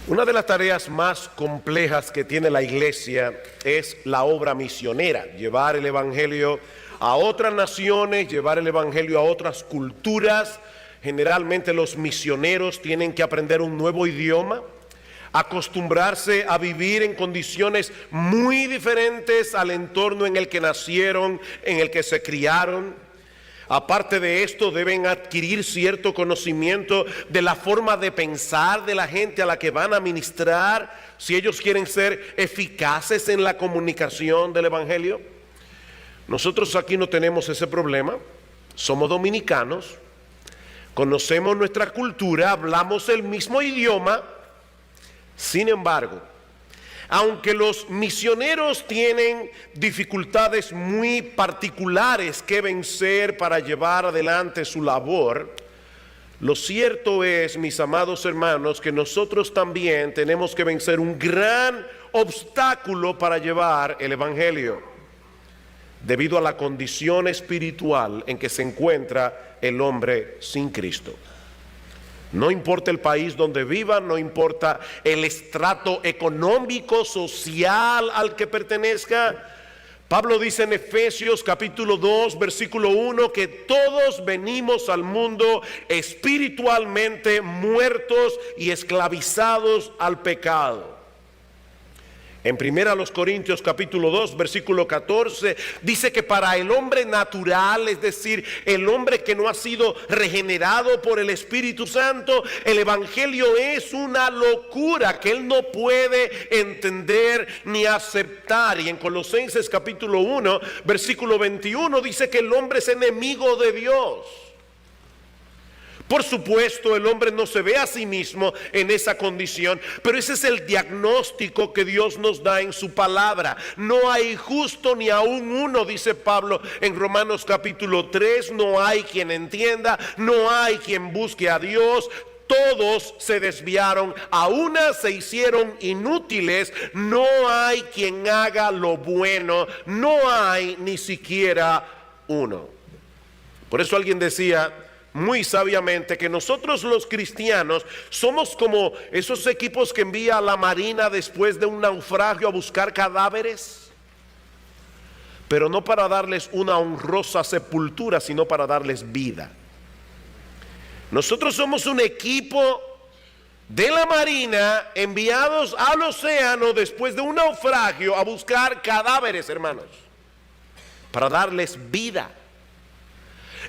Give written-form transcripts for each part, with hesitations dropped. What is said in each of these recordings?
Una de las tareas más complejas que tiene la iglesia es la obra misionera, llevar el evangelio a otras naciones, llevar el evangelio a otras culturas. Generalmente los misioneros tienen que aprender un nuevo idioma, acostumbrarse a vivir en condiciones muy diferentes al entorno en el que nacieron, en el que se criaron. Aparte de esto, deben adquirir cierto conocimiento de la forma de pensar de la gente a la que van a ministrar, si ellos quieren ser eficaces en la comunicación del evangelio. Nosotros aquí no tenemos ese problema, somos dominicanos, conocemos nuestra cultura, hablamos el mismo idioma. Sin embargo, aunque los misioneros tienen dificultades muy particulares que vencer para llevar adelante su labor, lo cierto es, mis amados hermanos, que nosotros también tenemos que vencer un gran obstáculo para llevar el evangelio, debido a la condición espiritual en que se encuentra el hombre sin Cristo. No importa el país donde vivan, no importa el estrato económico, social al que pertenezca. Pablo dice en Efesios capítulo 2, versículo 1, que todos venimos al mundo espiritualmente muertos y esclavizados al pecado. En 1 Corintios capítulo 2, versículo 14, dice que para el hombre natural, es decir, el hombre que no ha sido regenerado por el Espíritu Santo, el evangelio es una locura que él no puede entender ni aceptar. Y en Colosenses capítulo 1, versículo 21, dice que el hombre es enemigo de Dios. Por supuesto, el hombre no se ve a sí mismo en esa condición, pero ese es el diagnóstico que Dios nos da en su palabra. No hay justo ni aún uno, dice Pablo en Romanos capítulo 3, no hay quien entienda, no hay quien busque a Dios. Todos se desviaron, a una se hicieron inútiles, no hay quien haga lo bueno, no hay ni siquiera uno. Por eso alguien decía muy sabiamente que nosotros los cristianos somos como esos equipos que envía la marina después de un naufragio a buscar cadáveres, pero no para darles una honrosa sepultura, sino para darles vida. Nosotros somos un equipo de la marina enviados al océano después de un naufragio a buscar cadáveres, hermanos, para darles vida.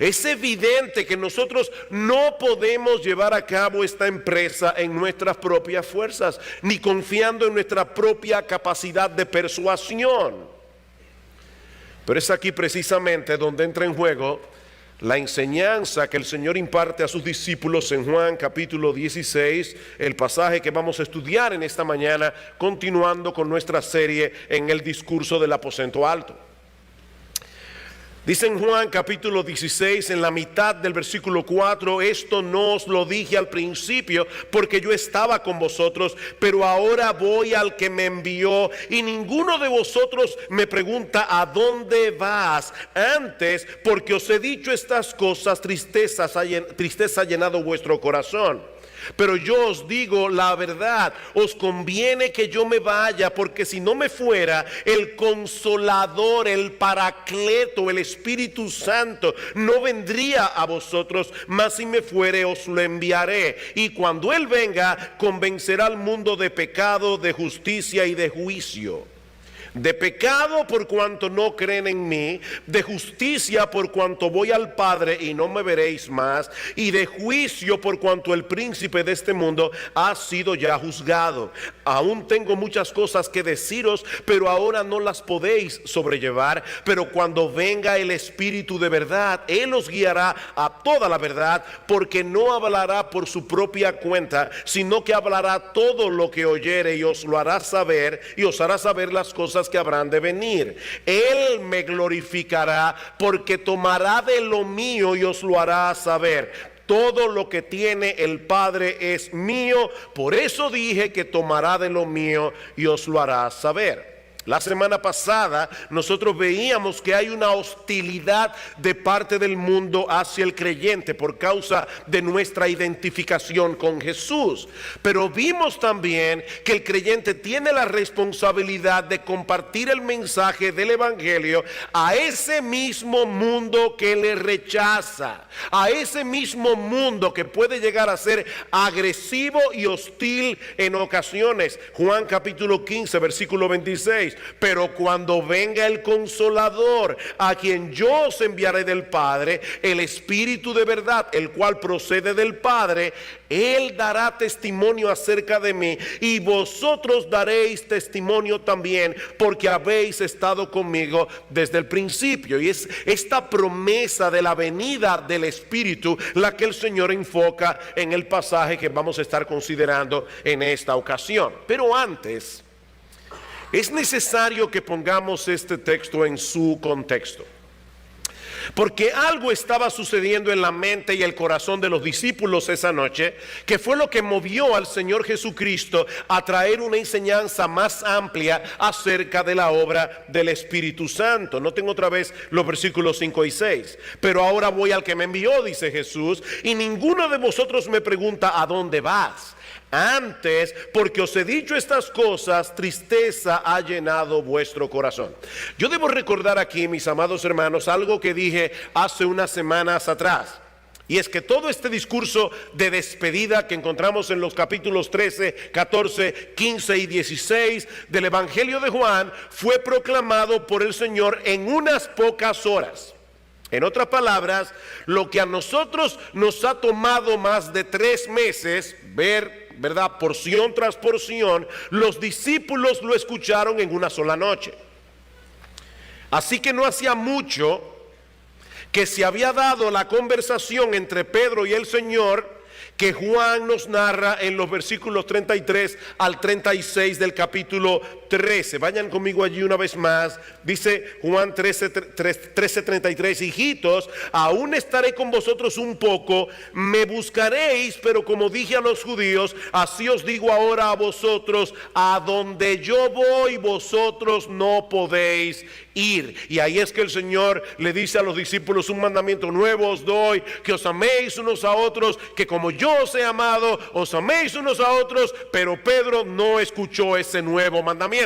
Es evidente que nosotros no podemos llevar a cabo esta empresa en nuestras propias fuerzas, ni confiando en nuestra propia capacidad de persuasión. Pero es aquí precisamente donde entra en juego la enseñanza que el Señor imparte a sus discípulos en Juan capítulo 16, el pasaje que vamos a estudiar en esta mañana, continuando con nuestra serie en el discurso del aposento alto. Dice en Juan capítulo 16, en la mitad del versículo 4, esto no os lo dije al principio porque yo estaba con vosotros, pero ahora voy al que me envió y ninguno de vosotros me pregunta a dónde vas. Antes, porque os he dicho estas cosas, tristeza ha llenado vuestro corazón. Pero yo os digo la verdad, os conviene que yo me vaya, porque si no me fuera, el Consolador, el Paracleto, el Espíritu Santo, no vendría a vosotros, mas si me fuere os lo enviaré. Y cuando Él venga, convencerá al mundo de pecado, de justicia y de juicio. De pecado por cuanto no creen en mí, de justicia por cuanto voy al Padre y no me veréis más, y de juicio por cuanto el príncipe de este mundo ha sido ya juzgado. Aún tengo muchas cosas que deciros, pero ahora no las podéis sobrellevar. Pero cuando venga el Espíritu de verdad, Él os guiará a toda la verdad, porque no hablará por su propia cuenta, sino que hablará todo lo que oyere y os lo hará saber, y os hará saber las cosas que habrán de venir. Él me glorificará, porque tomará de lo mío y os lo hará saber. Todo lo que tiene el Padre es mío, por eso dije que tomará de lo mío y os lo hará saber. La semana pasada nosotros veíamos que hay una hostilidad de parte del mundo hacia el creyente por causa de nuestra identificación con Jesús. Pero vimos también que el creyente tiene la responsabilidad de compartir el mensaje del Evangelio a ese mismo mundo que le rechaza, a ese mismo mundo que puede llegar a ser agresivo y hostil en ocasiones. Juan capítulo 15, versículo 26. Pero cuando venga el Consolador, a quien yo os enviaré del Padre, el Espíritu de verdad, el cual procede del Padre, Él dará testimonio acerca de mí, y vosotros daréis testimonio también, porque habéis estado conmigo desde el principio. Y es esta promesa de la venida del Espíritu la que el Señor enfoca en el pasaje que vamos a estar considerando en esta ocasión. Pero antes, es necesario que pongamos este texto en su contexto, porque algo estaba sucediendo en la mente y el corazón de los discípulos esa noche, que fue lo que movió al Señor Jesucristo a traer una enseñanza más amplia acerca de la obra del Espíritu Santo. Noten otra vez los versículos 5 y 6. Pero ahora voy al que me envió, dice Jesús, y ninguno de vosotros me pregunta ¿a dónde vas? Antes, porque os he dicho estas cosas, tristeza ha llenado vuestro corazón. Yo debo recordar aquí, mis amados hermanos, algo que dije hace unas semanas atrás. Y es que todo este discurso de despedida que encontramos en los capítulos 13, 14, 15 y 16 del Evangelio de Juan fue proclamado por el Señor en unas pocas horas. En otras palabras, lo que a nosotros nos ha tomado más de 3 meses ver, ¿verdad?, porción tras porción, los discípulos lo escucharon en una sola noche. Así que no hacía mucho que se había dado la conversación entre Pedro y el Señor, que Juan nos narra en los versículos 33 al 36 del capítulo 13. Vayan conmigo allí una vez más. Dice Juan 13:33, hijitos, aún estaré con vosotros un poco, me buscaréis, pero como dije a los judíos, así os digo ahora a vosotros, a donde yo voy, vosotros no podéis ir. Y ahí es que el Señor le dice a los discípulos: un mandamiento nuevo os doy, que os améis unos a otros, que como yo os he amado, os améis unos a otros. Pero Pedro no escuchó ese nuevo mandamiento.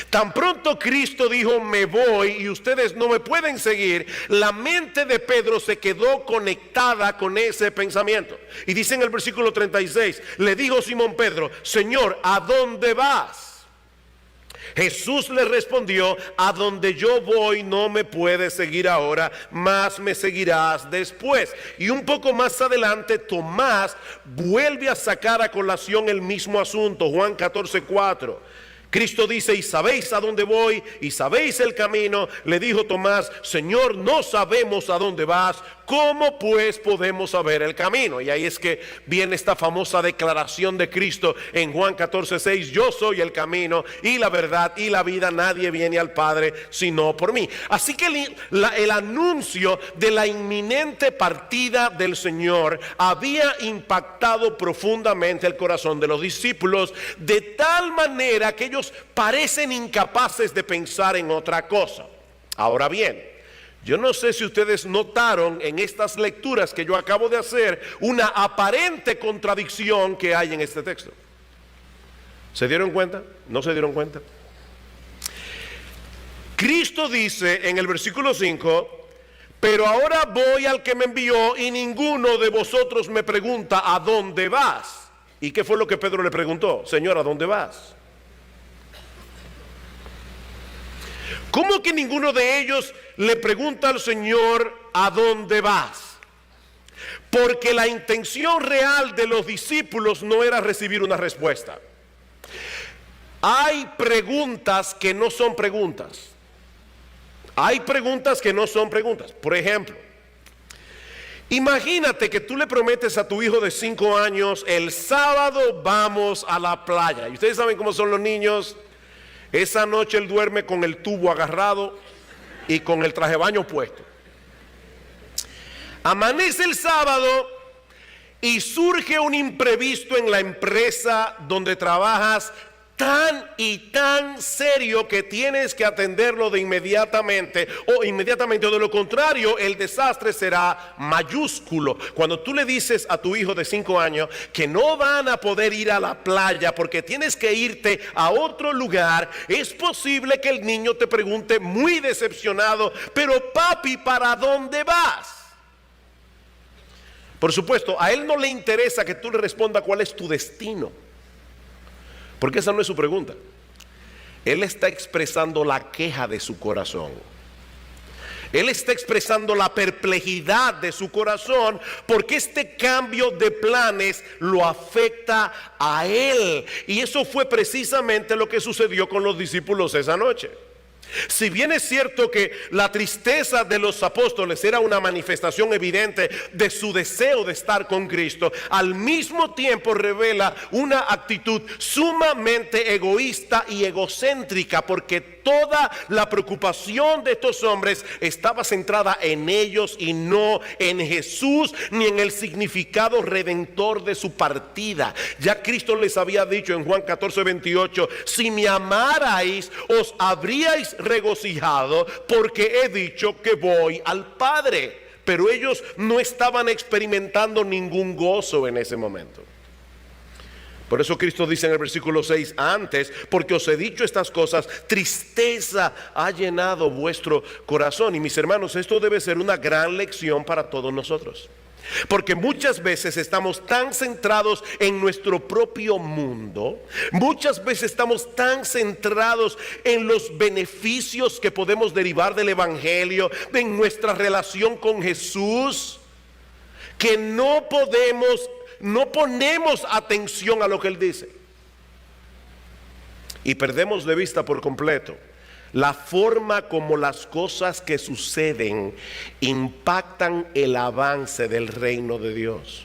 Tan pronto Cristo dijo me voy y ustedes no me pueden seguir, la mente de Pedro se quedó conectada con ese pensamiento. Y dice en el versículo 36, le dijo Simón Pedro: Señor, ¿a dónde vas? Jesús le respondió: a donde yo voy no me puedes seguir ahora, mas me seguirás después. Y un poco más adelante Tomás vuelve a sacar a colación el mismo asunto. Juan 14:4. Cristo dice: y sabéis a dónde voy y sabéis el camino. Le dijo Tomás: Señor, no sabemos a dónde vas, ¿cómo pues podemos saber el camino? Y ahí es que viene esta famosa declaración de Cristo en Juan 14:6: yo soy el camino y la verdad y la vida, nadie viene al Padre sino por mí. Así que el anuncio de la inminente partida del Señor había impactado profundamente el corazón de los discípulos, de tal manera que ellos parecen incapaces de pensar en otra cosa. Ahora bien, yo no sé si ustedes notaron en estas lecturas que yo acabo de hacer una aparente contradicción que hay en este texto. ¿Se dieron cuenta? ¿No se dieron cuenta? Cristo dice en el versículo 5: pero ahora voy al que me envió y ninguno de vosotros me pregunta ¿a dónde vas? ¿Y qué fue lo que Pedro le preguntó? Señor, ¿a dónde vas? ¿Cómo que ninguno de ellos le pregunta al Señor ¿a dónde vas? Porque la intención real de los discípulos no era recibir una respuesta. Hay preguntas que no son preguntas. Hay preguntas que no son preguntas. Por ejemplo, imagínate que tú le prometes a tu hijo de 5 años: el sábado vamos a la playa. Y ustedes saben cómo son los niños. Esa noche él duerme con el tubo agarrado y con el traje de baño puesto. Amanece el sábado y surge un imprevisto en la empresa donde trabajas tan y tan serio que tienes que atenderlo de inmediatamente, o de lo contrario el desastre será mayúsculo. Cuando tú le dices a tu hijo de 5 años que no van a poder ir a la playa porque tienes que irte a otro lugar, es posible que el niño te pregunte muy decepcionado: pero papi, ¿para dónde vas? Por supuesto, a él no le interesa que tú le respondas cuál es tu destino, porque esa no es su pregunta. Él está expresando la queja de su corazón. Él está expresando la perplejidad de su corazón, porque este cambio de planes lo afecta a él. Y eso fue precisamente lo que sucedió con los discípulos esa noche. Si bien es cierto que la tristeza de los apóstoles era una manifestación evidente de su deseo de estar con Cristo, al mismo tiempo revela una actitud sumamente egoísta y egocéntrica, porque toda la preocupación de estos hombres estaba centrada en ellos y no en Jesús ni en el significado redentor de su partida. Ya Cristo les había dicho en Juan 14:28: si me amarais, os habríais regocijado, porque he dicho que voy al Padre. Pero ellos no estaban experimentando ningún gozo en ese momento. Por eso Cristo dice en el versículo 6: antes, porque os he dicho estas cosas, tristeza ha llenado vuestro corazón. Y mis hermanos, esto debe ser una gran lección para todos nosotros, porque muchas veces estamos tan centrados en nuestro propio mundo, muchas veces estamos tan centrados en los beneficios que podemos derivar del Evangelio, en nuestra relación con Jesús, que no ponemos atención a lo que Él dice, y perdemos de vista por completo la forma como las cosas que suceden impactan el avance del reino de Dios.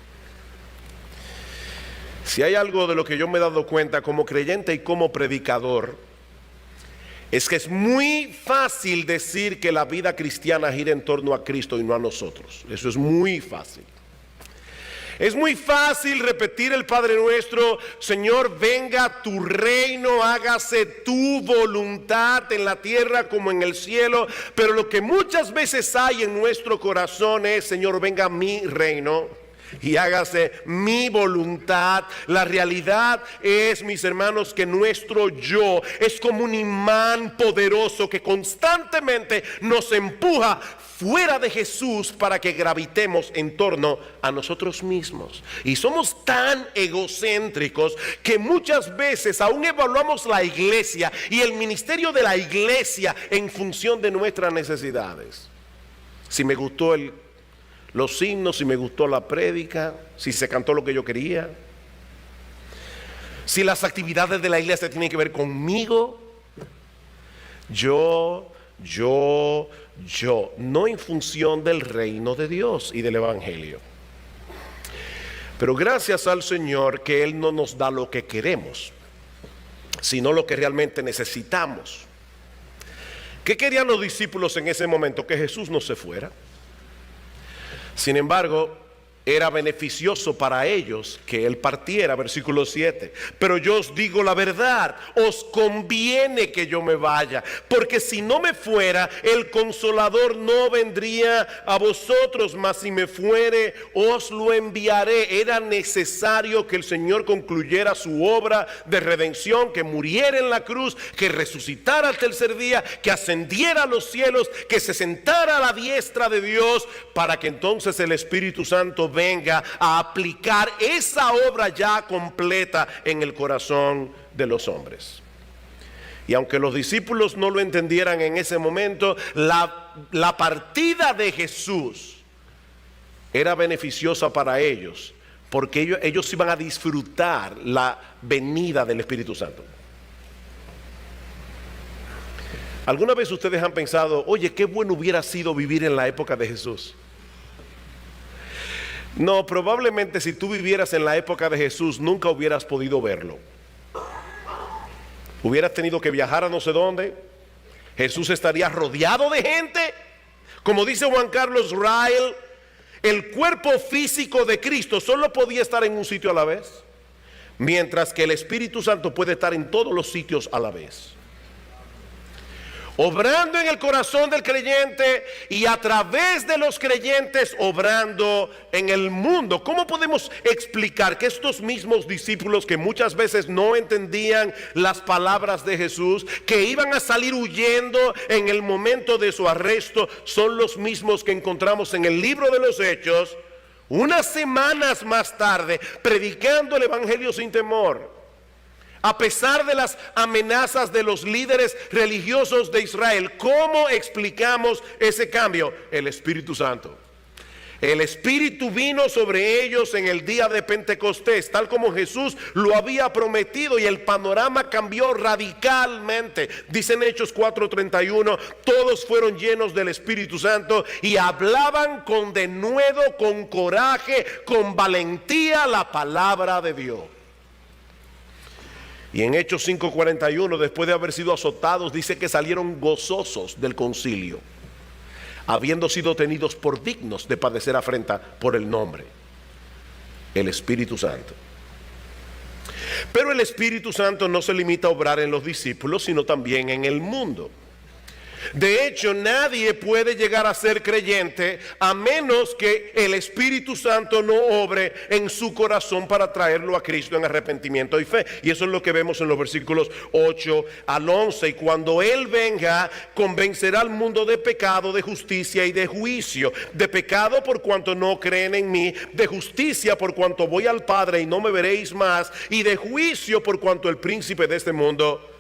Si hay algo de lo que yo me he dado cuenta como creyente y como predicador, es que es muy fácil decir que la vida cristiana gira en torno a Cristo y no a nosotros. Eso es muy fácil. Es muy fácil repetir el Padre Nuestro: Señor, venga tu reino, hágase tu voluntad en la tierra como en el cielo. Pero lo que muchas veces hay en nuestro corazón es: Señor, venga mi reino y hágase mi voluntad. La realidad es, mis hermanos, que nuestro yo es como un imán poderoso que constantemente nos empuja fuera de Jesús para que gravitemos en torno a nosotros mismos. Y somos tan egocéntricos que muchas veces aún evaluamos la iglesia y el ministerio de la iglesia en función de nuestras necesidades. Si me gustó los himnos, si me gustó la prédica, si se cantó lo que yo quería, si las actividades de la iglesia tienen que ver conmigo, yo, no en función del reino de Dios y del Evangelio. Pero gracias al Señor que Él no nos da lo que queremos, sino lo que realmente necesitamos. ¿Qué querían los discípulos en ese momento? Que Jesús no se fuera. Sin embargo, era beneficioso para ellos que Él partiera, versículo 7. Pero yo os digo la verdad, os conviene que yo me vaya, porque si no me fuera, el Consolador no vendría a vosotros, mas si me fuere, os lo enviaré. Era necesario que el Señor concluyera su obra de redención, que muriera en la cruz, que resucitara al tercer día, que ascendiera a los cielos, que se sentara a la diestra de Dios, para que entonces el Espíritu Santo venga a aplicar esa obra ya completa en el corazón de los hombres. Y aunque los discípulos no lo entendieran en ese momento, la partida de Jesús era beneficiosa para ellos, porque ellos iban a disfrutar la venida del Espíritu Santo. ¿Alguna vez ustedes han pensado: oye, qué bueno hubiera sido vivir en la época de Jesús? No, probablemente si tú vivieras en la época de Jesús nunca hubieras podido verlo. Hubieras tenido que viajar a no sé dónde. Jesús estaría rodeado de gente. Como dice Juan Carlos Rael, el cuerpo físico de Cristo solo podía estar en un sitio a la vez. mientras que el Espíritu Santo puede estar en todos los sitios a la vez, obrando en el corazón del creyente y a través de los creyentes obrando en el mundo. ¿Cómo podemos explicar que estos mismos discípulos que muchas veces no entendían las palabras de Jesús, que iban a salir huyendo en el momento de su arresto, son los mismos que encontramos en el libro de los Hechos, unas semanas más tarde, predicando el Evangelio sin temor? A pesar de las amenazas de los líderes religiosos de Israel, ¿cómo explicamos ese cambio? El Espíritu Santo. El Espíritu vino sobre ellos en el día de Pentecostés, tal como Jesús lo había prometido, y el panorama cambió radicalmente. Dicen Hechos 4:31, todos fueron llenos del Espíritu Santo y hablaban con denuedo, con coraje, con valentía la palabra de Dios. Y en Hechos 5:41, después de haber sido azotados, dice que salieron gozosos del concilio, habiendo sido tenidos por dignos de padecer afrenta por el nombre, el Espíritu Santo. Pero el Espíritu Santo no se limita a obrar en los discípulos, sino también en el mundo. De hecho, nadie puede llegar a ser creyente a menos que el Espíritu Santo no obre en su corazón para traerlo a Cristo en arrepentimiento y fe. Y eso es lo que vemos en los versículos 8 al 11. Y cuando Él venga, convencerá al mundo de pecado, de justicia y de juicio. De pecado por cuanto no creen en mí, de justicia por cuanto voy al Padre y no me veréis más, y de juicio por cuanto el príncipe de este mundo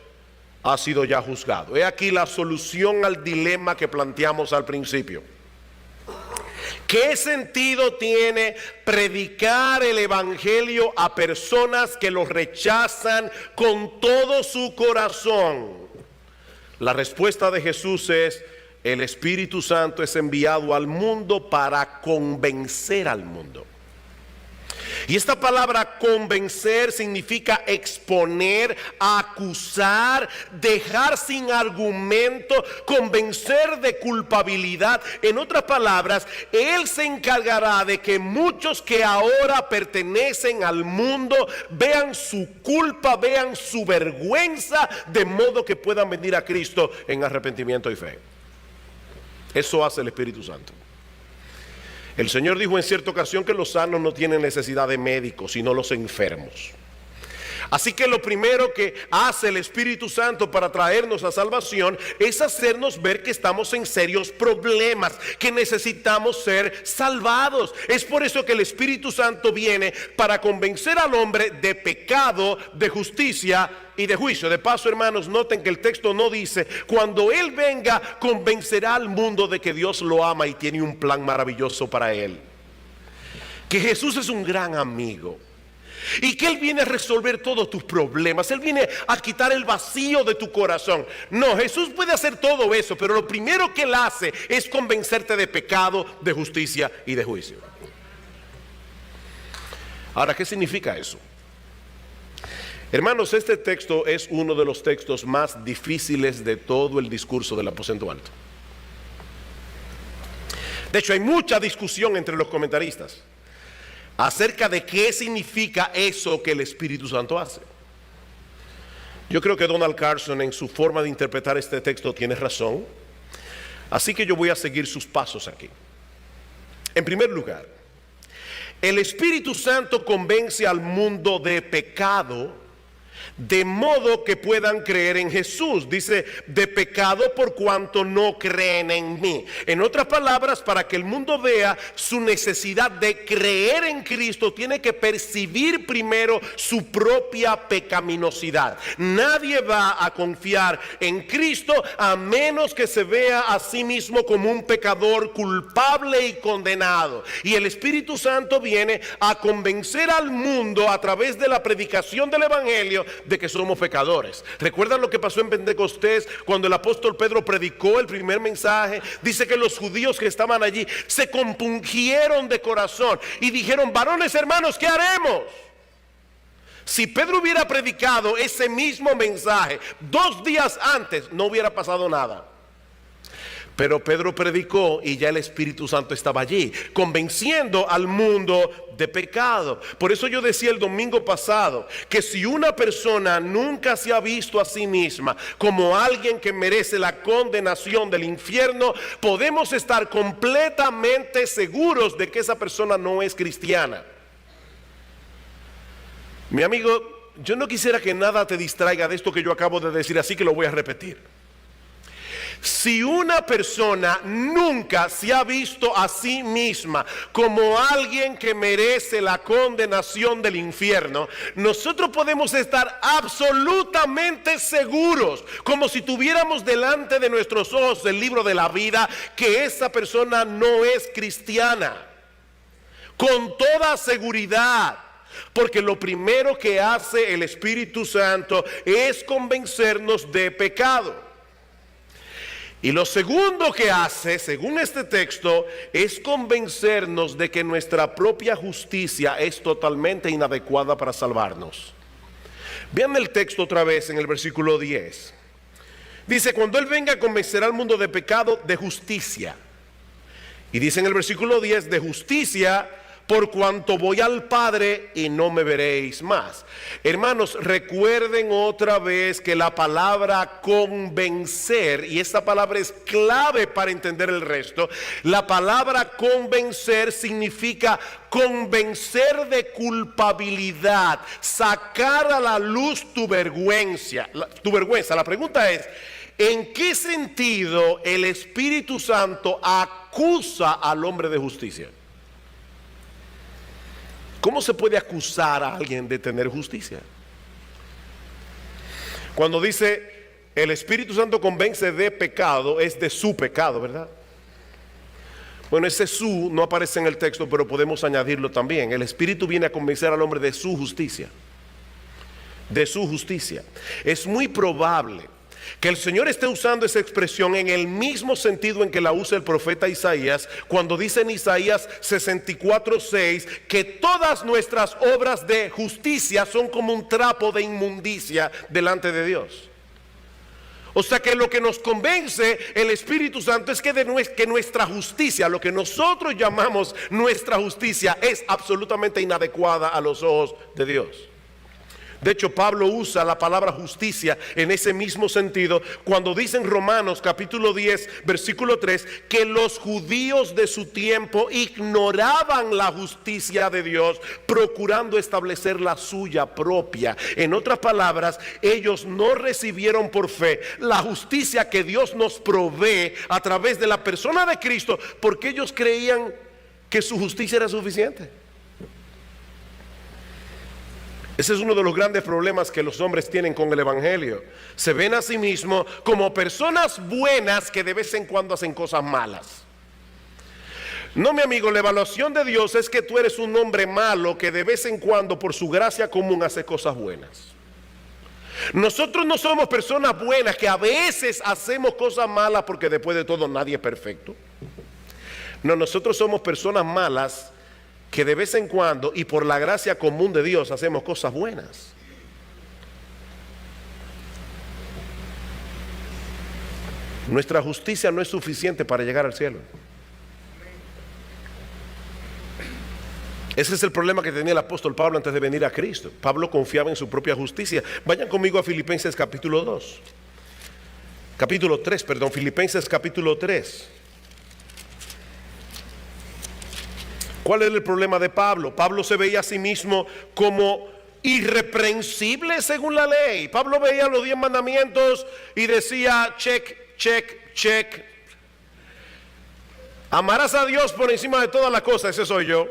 ha sido ya juzgado. He aquí la solución al dilema que planteamos al principio. ¿Qué sentido tiene predicar el Evangelio a personas que lo rechazan con todo su corazón? La respuesta de Jesús es: el Espíritu Santo es enviado al mundo para convencer al mundo. Y esta palabra convencer significa exponer, acusar, dejar sin argumento, convencer de culpabilidad. En otras palabras, Él se encargará de que muchos que ahora pertenecen al mundo vean su culpa, vean su vergüenza, de modo que puedan venir a Cristo en arrepentimiento y fe. Eso hace el Espíritu Santo. El Señor dijo en cierta ocasión que los sanos no tienen necesidad de médicos, sino los enfermos. Así que lo primero que hace el Espíritu Santo para traernos a salvación es hacernos ver que estamos en serios problemas, que necesitamos ser salvados. Es por eso que el Espíritu Santo viene para convencer al hombre de pecado, de justicia y de juicio. De paso, hermanos, noten que el texto no dice: cuando Él venga, convencerá al mundo de que Dios lo ama y tiene un plan maravilloso para él. Que Jesús es un gran amigo y que Él viene a resolver todos tus problemas. Él viene a quitar el vacío de tu corazón. No, Jesús puede hacer todo eso, pero lo primero que Él hace es convencerte de pecado, de justicia y de juicio. Ahora, ¿qué significa eso? Hermanos, este texto es uno de los textos más difíciles de todo el discurso del aposento alto. De hecho, hay mucha discusión entre los comentaristas acerca de qué significa eso que el Espíritu Santo hace. Yo creo que Donald Carson, en su forma de interpretar este texto, tiene razón. Así que yo voy a seguir sus pasos aquí. En primer lugar, el Espíritu Santo convence al mundo de pecado, de modo que puedan creer en Jesús. Dice: de pecado por cuanto no creen en mí. En otras palabras, para que el mundo vea su necesidad de creer en Cristo, tiene que percibir primero su propia pecaminosidad. Nadie va a confiar en Cristo a menos que se vea a sí mismo como un pecador culpable y condenado. Y el Espíritu Santo viene a convencer al mundo a través de la predicación del Evangelio de que somos pecadores. ¿Recuerdan lo que pasó en Pentecostés cuando el apóstol Pedro predicó el primer mensaje? Dice que los judíos que estaban allí se compungieron de corazón y dijeron: varones hermanos, ¿qué haremos? Si Pedro hubiera predicado ese mismo mensaje 2 días antes, no hubiera pasado nada. Pero Pedro predicó y ya el Espíritu Santo estaba allí, convenciendo al mundo de pecado. Por eso yo decía el domingo pasado que si una persona nunca se ha visto a sí misma como alguien que merece la condenación del infierno, podemos estar completamente seguros de que esa persona no es cristiana. Mi amigo, yo no quisiera que nada te distraiga de esto que yo acabo de decir, así que lo voy a repetir. Si una persona nunca se ha visto a sí misma como alguien que merece la condenación del infierno, nosotros podemos estar absolutamente seguros, como si tuviéramos delante de nuestros ojos el libro de la vida, que esa persona no es cristiana. Con toda seguridad. Porque lo primero que hace el Espíritu Santo es convencernos de pecado. Y lo segundo que hace, según este texto, es convencernos de que nuestra propia justicia es totalmente inadecuada para salvarnos. Vean el texto otra vez en el versículo 10. Dice, cuando Él venga, convencerá al mundo de pecado, de justicia. Y dice en el versículo 10, de justicia, por cuanto voy al Padre y no me veréis más. Hermanos, recuerden otra vez que la palabra convencer, y esta palabra es clave para entender el resto, la palabra convencer significa convencer de culpabilidad, sacar a la luz tu vergüenza. La pregunta es, ¿en qué sentido el Espíritu Santo acusa al hombre de justicia? ¿Cómo se puede acusar a alguien de tener justicia? Cuando dice el Espíritu Santo convence de pecado, es de su pecado, ¿verdad? Bueno, ese su no aparece en el texto, pero podemos añadirlo también. El Espíritu viene a convencer al hombre de su justicia. De su justicia. Es muy probable que el Señor esté usando esa expresión en el mismo sentido en que la usa el profeta Isaías, cuando dice en Isaías 64:6 que todas nuestras obras de justicia son como un trapo de inmundicia delante de Dios. O sea que lo que nos convence el Espíritu Santo es que nuestra justicia, lo que nosotros llamamos nuestra justicia, es absolutamente inadecuada a los ojos de Dios. De hecho, Pablo usa la palabra justicia en ese mismo sentido cuando dice en Romanos capítulo 10 versículo 3 que los judíos de su tiempo ignoraban la justicia de Dios, procurando establecer la suya propia. En otras palabras, ellos no recibieron por fe la justicia que Dios nos provee a través de la persona de Cristo, porque ellos creían que su justicia era suficiente. Ese es uno de los grandes problemas que los hombres tienen con el Evangelio. Se ven a sí mismos como personas buenas que de vez en cuando hacen cosas malas. No, mi amigo, la evaluación de Dios es que tú eres un hombre malo que de vez en cuando por su gracia común hace cosas buenas. Nosotros no somos personas buenas que a veces hacemos cosas malas porque después de todo nadie es perfecto. No, nosotros somos personas malas que de vez en cuando y por la gracia común de Dios hacemos cosas buenas. Nuestra justicia no es suficiente para llegar al cielo. Ese es el problema que tenía el apóstol Pablo antes de venir a Cristo. Pablo confiaba en su propia justicia. Vayan conmigo a Filipenses capítulo 2. Filipenses capítulo 3. ¿Cuál era el problema de Pablo? Pablo se veía a sí mismo como irreprensible según la ley. Pablo veía los 10 mandamientos y decía check, check, check. Amarás a Dios por encima de todas las cosas, ese soy yo.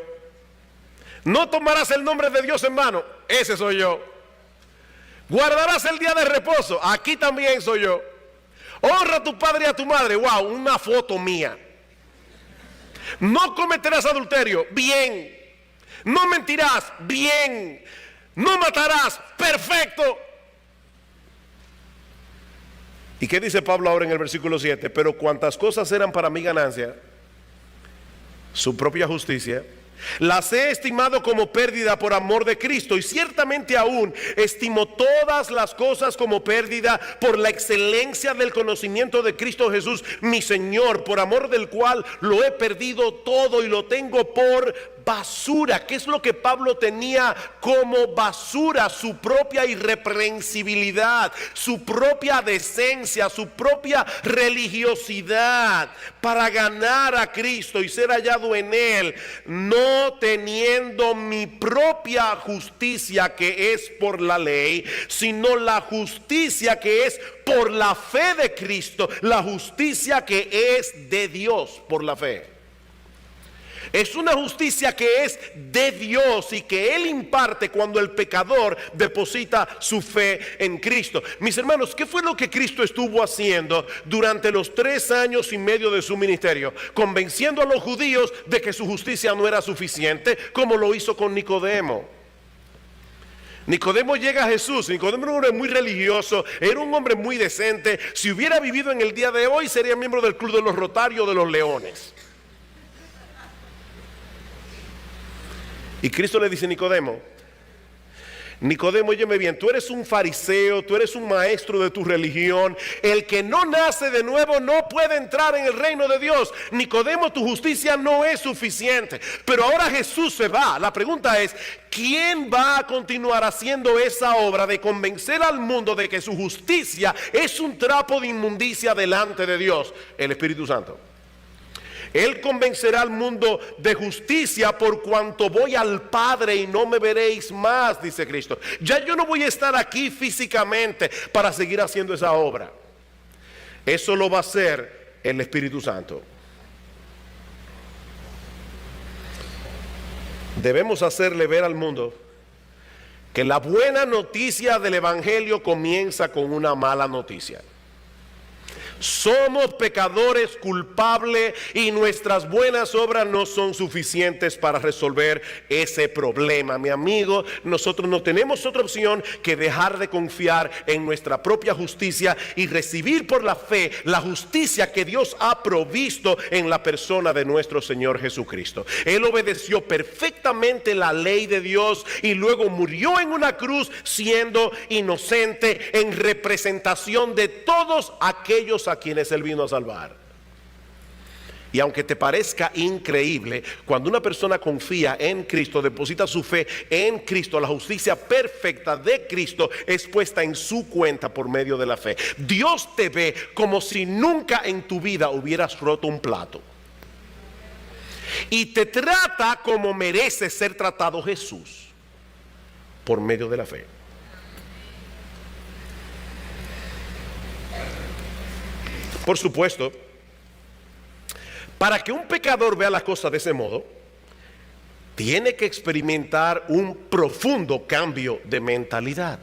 No tomarás el nombre de Dios en vano, ese soy yo. Guardarás el día de reposo, aquí también soy yo. Honra a tu padre y a tu madre, wow, una foto mía. No cometerás adulterio, bien. No mentirás, bien. No matarás, perfecto. ¿Y qué dice Pablo ahora en el versículo 7? Pero cuantas cosas eran para mi ganancia, su propia justicia, Las he estimado como pérdida por amor de Cristo, y ciertamente aún estimo todas las cosas como pérdida por la excelencia del conocimiento de Cristo Jesús, mi Señor, por amor del cual lo he perdido todo y lo tengo por basura. ¿Qué es lo que Pablo tenía como basura? Su propia irreprensibilidad, su propia decencia, su propia religiosidad, para ganar a Cristo y ser hallado en Él, no teniendo mi propia justicia que es por la ley, sino la justicia que es por la fe de Cristo, la justicia que es de Dios por la fe. Es una justicia que es de Dios y que Él imparte cuando el pecador deposita su fe en Cristo. Mis hermanos, ¿qué fue lo que Cristo estuvo haciendo durante los 3 años y medio de su ministerio? Convenciendo a los judíos de que su justicia no era suficiente, como lo hizo con Nicodemo. Nicodemo llega a Jesús. Nicodemo era un hombre muy religioso, era un hombre muy decente. Si hubiera vivido en el día de hoy, sería miembro del club de los Rotarios de los Leones. Y Cristo le dice a Nicodemo, óyeme bien, tú eres un fariseo, tú eres un maestro de tu religión. El que no nace de nuevo no puede entrar en el reino de Dios. Nicodemo, tu justicia no es suficiente. Pero ahora Jesús se va. La pregunta es, ¿quién va a continuar haciendo esa obra de convencer al mundo de que su justicia es un trapo de inmundicia delante de Dios? El Espíritu Santo. Él convencerá al mundo de justicia por cuanto voy al Padre y no me veréis más, dice Cristo. Ya yo no voy a estar aquí físicamente para seguir haciendo esa obra. Eso lo va a hacer el Espíritu Santo. Debemos hacerle ver al mundo que la buena noticia del Evangelio comienza con una mala noticia. Somos pecadores culpables y nuestras buenas obras no son suficientes para resolver ese problema. Mi amigo, nosotros no tenemos otra opción que dejar de confiar en nuestra propia justicia y recibir por la fe la justicia que Dios ha provisto en la persona de nuestro Señor Jesucristo. Él obedeció perfectamente la ley de Dios y luego murió en una cruz siendo inocente en representación de todos aquellos a quienes Él vino a salvar. Y aunque te parezca increíble, cuando una persona confía en Cristo, deposita su fe en Cristo, la justicia perfecta de Cristo es puesta en su cuenta por medio de la fe. Dios te ve como si nunca en tu vida hubieras roto un plato, y te trata como merece ser tratado Jesús por medio de la fe. Por supuesto, para que un pecador vea las cosas de ese modo, tiene que experimentar un profundo cambio de mentalidad.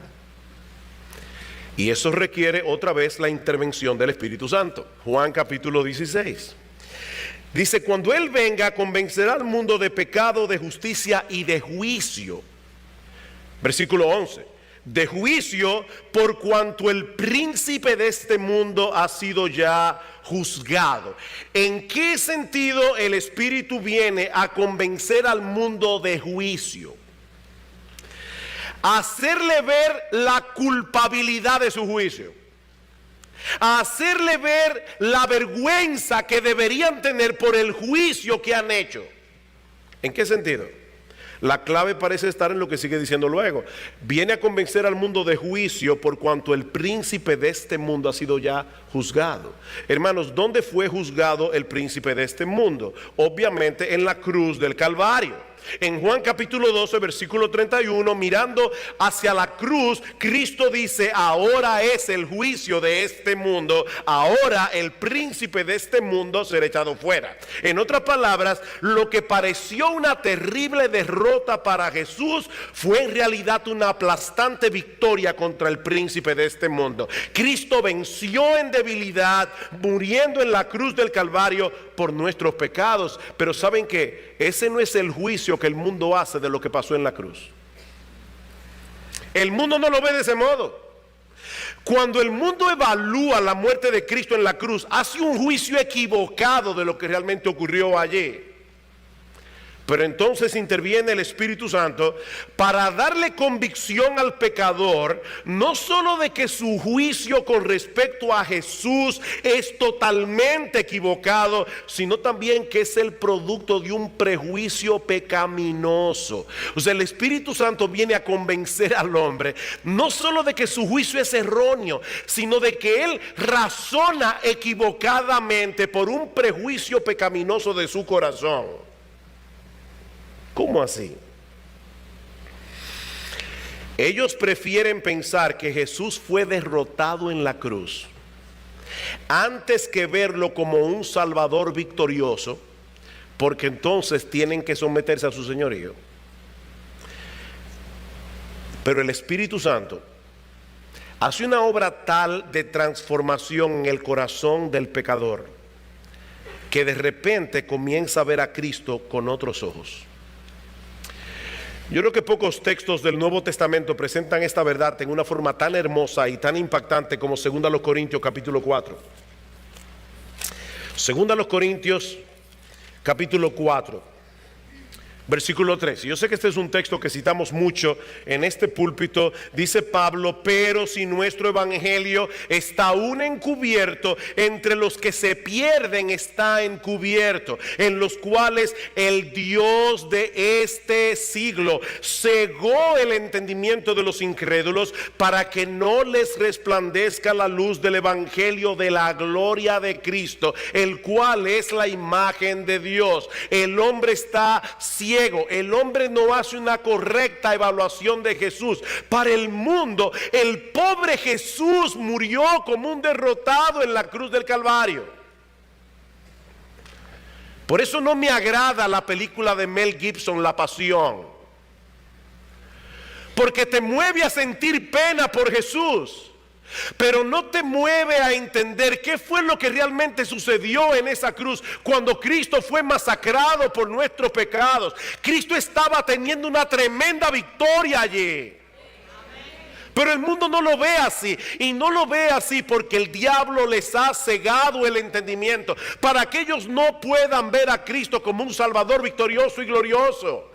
Y eso requiere otra vez la intervención del Espíritu Santo. Juan capítulo 16. Dice, cuando Él venga, convencerá al mundo de pecado, de justicia y de juicio. Versículo 11. De juicio, por cuanto el príncipe de este mundo ha sido ya juzgado. ¿En qué sentido el Espíritu viene a convencer al mundo de juicio? A hacerle ver la culpabilidad de su juicio, a hacerle ver la vergüenza que deberían tener por el juicio que han hecho. ¿En qué sentido? La clave parece estar en lo que sigue diciendo luego. Viene a convencer al mundo de juicio por cuanto el príncipe de este mundo ha sido ya juzgado. Hermanos, ¿dónde fue juzgado el príncipe de este mundo? Obviamente en la cruz del Calvario. En Juan capítulo 12, versículo 31, mirando hacia la cruz, Cristo dice, ahora es el juicio de este mundo, ahora el príncipe de este mundo será echado fuera. En otras palabras, lo que pareció una terrible derrota para Jesús fue en realidad una aplastante victoria contra el príncipe de este mundo. Cristo venció en debilidad, muriendo en la cruz del Calvario por nuestros pecados. Pero ¿saben qué? Ese no es el juicio que el mundo hace de lo que pasó en la cruz. El mundo no lo ve de ese modo. Cuando el mundo evalúa la muerte de Cristo en la cruz, hace un juicio equivocado de lo que realmente ocurrió allí. Pero entonces interviene el Espíritu Santo para darle convicción al pecador, no solo de que su juicio con respecto a Jesús es totalmente equivocado, sino también que es el producto de un prejuicio pecaminoso. O sea, el Espíritu Santo viene a convencer al hombre, no solo de que su juicio es erróneo, sino de que él razona equivocadamente por un prejuicio pecaminoso de su corazón. ¿Cómo así? Ellos prefieren pensar que Jesús fue derrotado en la cruz antes que verlo como un Salvador victorioso, porque entonces tienen que someterse a su señorío. Pero el Espíritu Santo hace una obra tal de transformación en el corazón del pecador que de repente comienza a ver a Cristo con otros ojos. Yo creo que pocos textos del Nuevo Testamento presentan esta verdad en una forma tan hermosa y tan impactante como 2 Corintios capítulo 4. 2 Corintios capítulo 4. Versículo 3. Yo sé que este es un texto que citamos mucho en este púlpito. Dice Pablo: pero si nuestro evangelio está aún encubierto, entre los que se pierden está encubierto, en los cuales el Dios de este siglo cegó el entendimiento de los incrédulos, para que no les resplandezca la luz del evangelio de la gloria de Cristo, el cual es la imagen de Dios. El hombre está ciego. El hombre no hace una correcta evaluación de Jesús. Para el mundo, el pobre Jesús murió como un derrotado en la cruz del Calvario. Por eso no me agrada la película de Mel Gibson, La Pasión, porque te mueve a sentir pena por Jesús, pero no te mueve a entender qué fue lo que realmente sucedió en esa cruz cuando Cristo fue masacrado por nuestros pecados. Cristo estaba teniendo una tremenda victoria allí. Pero el mundo no lo ve así, y no lo ve así porque el diablo les ha cegado el entendimiento para que ellos no puedan ver a Cristo como un Salvador victorioso y glorioso.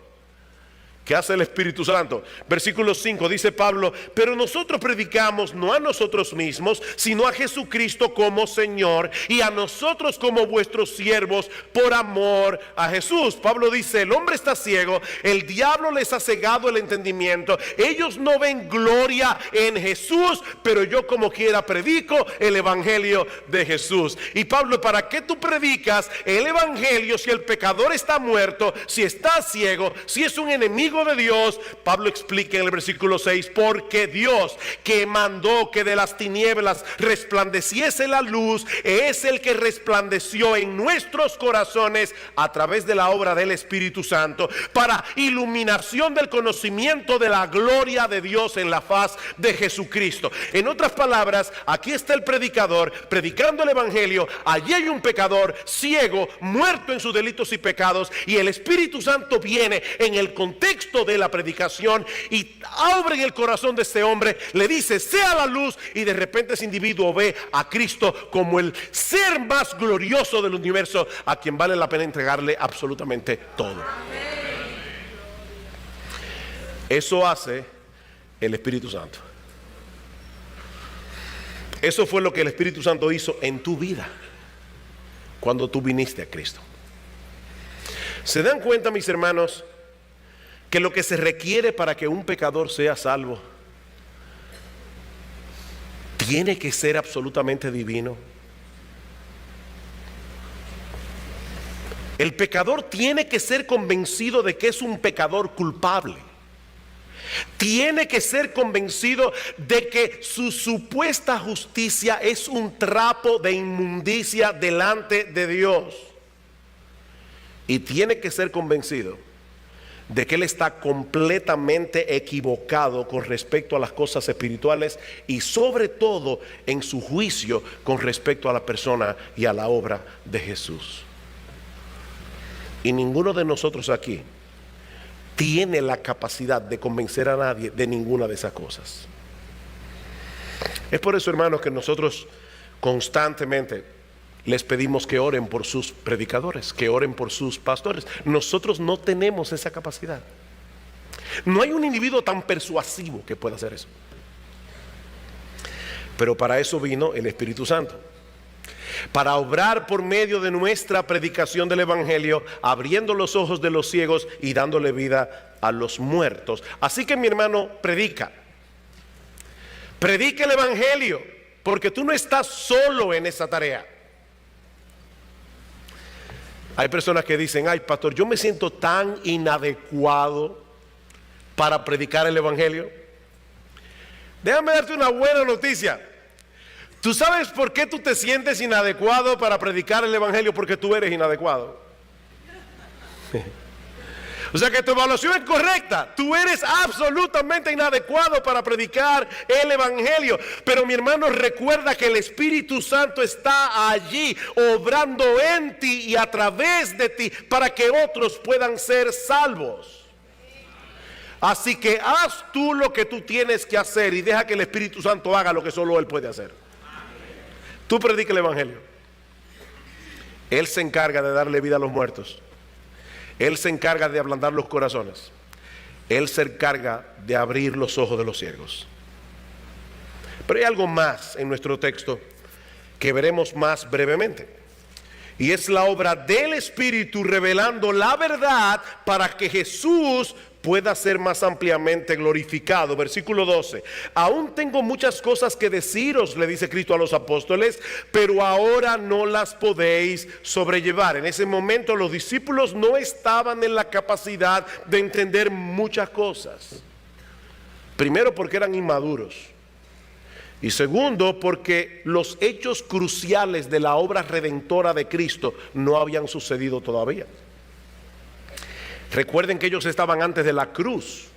¿Qué hace el Espíritu Santo? Versículo 5 dice Pablo: pero nosotros predicamos no a nosotros mismos, sino a Jesucristo como Señor, y a nosotros como vuestros siervos por amor a Jesús. Pablo dice: el hombre está ciego, el diablo les ha cegado el entendimiento, ellos no ven gloria en Jesús, pero yo como quiera predico el evangelio de Jesús. Y Pablo: ¿para qué tú predicas el evangelio si el pecador está muerto, si está ciego, si es un enemigo de Dios? Pablo explica en el versículo 6: porque Dios, que mandó que de las tinieblas resplandeciese la luz, es el que resplandeció en nuestros corazones a través de la obra del Espíritu Santo, para iluminación del conocimiento de la gloria de Dios en la faz de Jesucristo. En otras palabras, aquí está el predicador predicando el evangelio, allí hay un pecador ciego, muerto en sus delitos y pecados, y el Espíritu Santo viene en el contexto de la predicación y abre en el corazón de este hombre, le dice: sea la luz, y de repente ese individuo ve a Cristo como el ser más glorioso del universo, a quien vale la pena entregarle absolutamente todo. Eso hace el Espíritu Santo. Eso fue lo que el Espíritu Santo hizo en tu vida cuando tú viniste a Cristo. ¿Se dan cuenta, mis hermanos, que lo que se requiere para que un pecador sea salvo tiene que ser absolutamente divino? El pecador tiene que ser convencido de que es un pecador culpable. Tiene que ser convencido de que su supuesta justicia es un trapo de inmundicia delante de Dios. Y tiene que ser convencido de que él está completamente equivocado con respecto a las cosas espirituales, y sobre todo en su juicio con respecto a la persona y a la obra de Jesús. Y ninguno de nosotros aquí tiene la capacidad de convencer a nadie de ninguna de esas cosas. Es por eso, hermanos, que nosotros constantemente les pedimos que oren por sus predicadores, que oren por sus pastores. Nosotros no tenemos esa capacidad. No hay un individuo tan persuasivo que pueda hacer eso. Pero para eso vino el Espíritu Santo, para obrar por medio de nuestra predicación del Evangelio, abriendo los ojos de los ciegos y dándole vida a los muertos. Así que, mi hermano, predica el Evangelio, porque tú no estás solo en esa tarea. Hay personas que dicen: ay, pastor, yo me siento tan inadecuado para predicar el Evangelio. Déjame darte una buena noticia. ¿Tú sabes por qué tú te sientes inadecuado para predicar el Evangelio? Porque tú eres inadecuado. O sea que tu evaluación es correcta. Tú eres absolutamente inadecuado para predicar el Evangelio. Pero, mi hermano, recuerda que el Espíritu Santo está allí obrando en ti y a través de ti para que otros puedan ser salvos. Así que haz tú lo que tú tienes que hacer y deja que el Espíritu Santo haga lo que solo Él puede hacer. Tú predica el Evangelio. Él se encarga de darle vida a los muertos. Él se encarga de ablandar los corazones. Él se encarga de abrir los ojos de los ciegos. Pero hay algo más en nuestro texto que veremos más brevemente. Y es la obra del Espíritu revelando la verdad para que Jesús pueda ser más ampliamente glorificado. Versículo 12. Aún tengo muchas cosas que deciros, le dice Cristo a los apóstoles, pero ahora no las podéis sobrellevar. En ese momento los discípulos no estaban en la capacidad de entender muchas cosas. Primero, porque eran inmaduros. Y segundo, porque los hechos cruciales de la obra redentora de Cristo no habían sucedido todavía. Recuerden que ellos estaban antes de la cruz.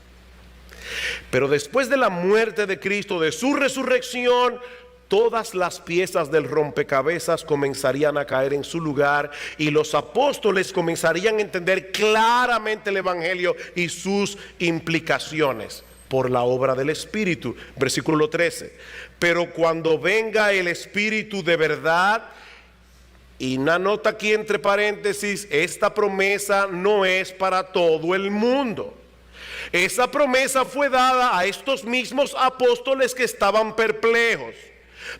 Pero después de la muerte de Cristo, de su resurrección, todas las piezas del rompecabezas comenzarían a caer en su lugar y los apóstoles comenzarían a entender claramente el Evangelio y sus implicaciones por la obra del Espíritu. Versículo 13. Pero cuando venga el Espíritu de verdad, y una nota aquí entre paréntesis, esta promesa no es para todo el mundo. Esa promesa fue dada a estos mismos apóstoles que estaban perplejos.